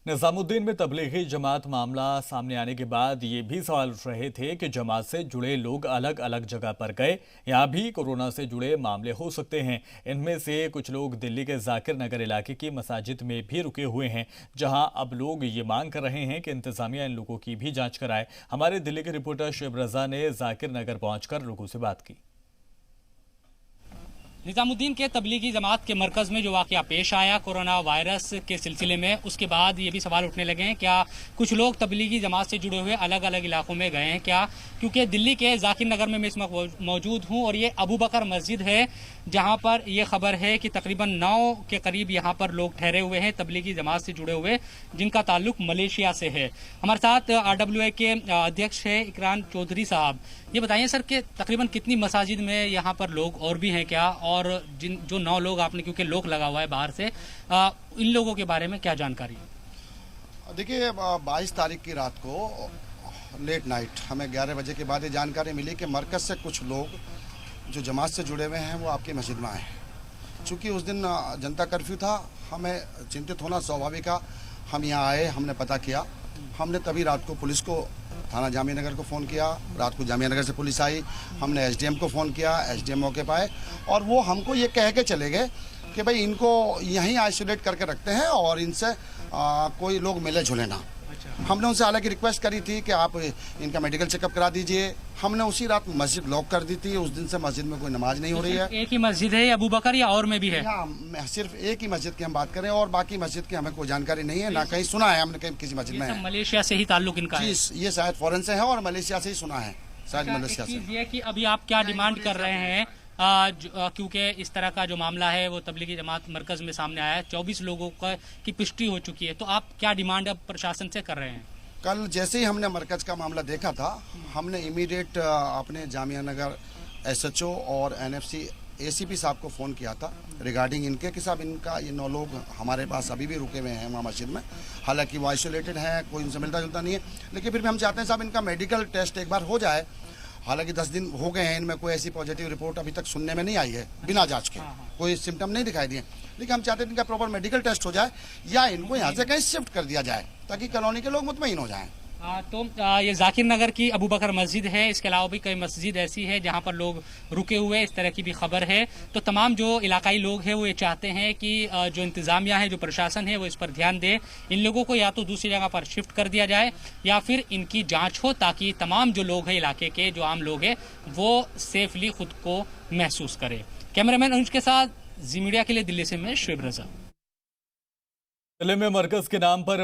निजामुद्दीन में तबलीगी जमात मामला सामने आने के बाद ये भी सवाल उठ रहे थे कि जमात से जुड़े लोग अलग अलग जगह पर गए। यहाँ भी कोरोना से जुड़े मामले हो सकते हैं। इनमें से कुछ लोग दिल्ली के जाकिर नगर इलाके की मसाजिद में भी रुके हुए हैं, जहां अब लोग ये मांग कर रहे हैं कि इंतजामिया इन लोगों की भी जांच कराए। हमारे दिल्ली के रिपोर्टर शुएब रजा ने जाकिर नगर पहुंचकर लोगों से बात की। निजामुद्दीन के तबलीगी जमात के मरकज में जो वाकया पेश आया कोरोना वायरस के सिलसिले में, उसके बाद ये भी सवाल उठने लगे हैं क्या कुछ लोग तबलीगी जमात से जुड़े हुए अलग अलग इलाकों में गए हैं क्या। क्योंकि दिल्ली के जाकिर नगर में मैं इस वक्त मौजूद हूँ और ये अबू बकर मस्जिद है, जहाँ पर यह खबर है कि तकरीबन 9 के करीब यहाँ पर लोग ठहरे हुए हैं तबलीगी जमात से जुड़े हुए, जिनका ताल्लुक मलेशिया से है। हमारे साथ RWA के अध्यक्ष है इकरान चौधरी साहब। ये बताइए सर कि तकरीबन कितनी मसाजिद में यहाँ पर लोग और भी हैं क्या, और जो 9 लोग आपने, क्योंकि लोग लगा हुआ है बाहर से, इन लोगों के बारे में क्या जानकारी है? देखिए, 22 तारीख की रात को लेट नाइट हमें 11 बजे के बाद ये जानकारी मिली कि मरकज़ से कुछ लोग जो जमात से जुड़े हुए हैं वो आपकी मस्जिद में आए। चूँकि उस दिन जनता कर्फ्यू था, हमें चिंतित होना स्वाभाविक है। हम यहाँ आए, हमने पता किया, हमने तभी रात को पुलिस को, थाना जामिया नगर को फ़ोन किया। रात को जामिया नगर से पुलिस आई, हमने SDM को फ़ोन किया, SDM मौके पर आए और वो हमको ये कह के चले गए कि भाई इनको यहीं आइसोलेट करके रखते हैं और इनसे कोई लोग मिले जुले ना। हमने उनसे हालांकि रिक्वेस्ट करी थी कि आप इनका मेडिकल चेकअप करा दीजिए। हमने उसी रात मस्जिद लॉक कर दी थी। उस दिन से मस्जिद में कोई नमाज नहीं हो रही है। एक ही मस्जिद है अबू बकर या और में भी है? हाँ, सिर्फ एक ही मस्जिद की हम बात करें और बाकी मस्जिद की हमें कोई जानकारी नहीं है, ना कहीं सुना है हमने कहीं किसी मस्जिद में। मलेशिया से ही ताल्लुक इनका है? ये शायद फॉरेन से है और मलेशिया से ही सुना है, शायद मलेशिया से। ये कि अभी आप क्या डिमांड कर रहे हैं, क्योंकि इस तरह का जो मामला है वो तबलीगी जमात मरकज में सामने आया है, 24 लोगों की पुष्टि हो चुकी है, तो आप क्या डिमांड अब प्रशासन से कर रहे हैं? कल जैसे ही हमने मरकज का मामला देखा था, हमने इमीडिएट अपने जामिया नगर SHO और NFC ACP साहब को फ़ोन किया था रिगार्डिंग इनके कि साहब इनका ये 9 लोग हमारे पास अभी भी रुके हुए हैं वहाँ मस्जिद में। हालांकि वो आइसोलेटेड हैं, कोई उनसे मिलता जुलता नहीं है, लेकिन फिर भी हम चाहते हैं साहब इनका मेडिकल टेस्ट एक बार हो जाए। हालांकि 10 दिन हो गए हैं, इनमें कोई ऐसी पॉजिटिव रिपोर्ट अभी तक सुनने में नहीं आई है, बिना जांच के कोई सिम्टम नहीं दिखाई दिए। लेकिन हम चाहते हैं इनका प्रॉपर मेडिकल टेस्ट हो जाए या इनको यहाँ से कहीं शिफ्ट कर दिया जाए ताकि कॉलोनी के लोग मुतमईन हो जाएं। तो ये जाकिर नगर की अबू बकर मस्जिद है, इसके अलावा भी कई मस्जिद ऐसी है जहाँ पर लोग रुके हुए, इस तरह की भी खबर है। तो तमाम जो इलाकाई लोग हैं वो ये चाहते हैं कि जो इंतज़ामिया है, जो प्रशासन है, वो इस पर ध्यान दे, इन लोगों को या तो दूसरी जगह पर शिफ्ट कर दिया जाए या फिर इनकी जाँच हो, ताकि तमाम जो लोग हैं इलाके के, जो आम लोग हैं, वो सेफली खुद को महसूस करें। कैमरामैन अनुज के साथ जी मीडिया के लिए दिल्ली से मैं शुएब रजा। दिल्ली में मरकज के नाम पर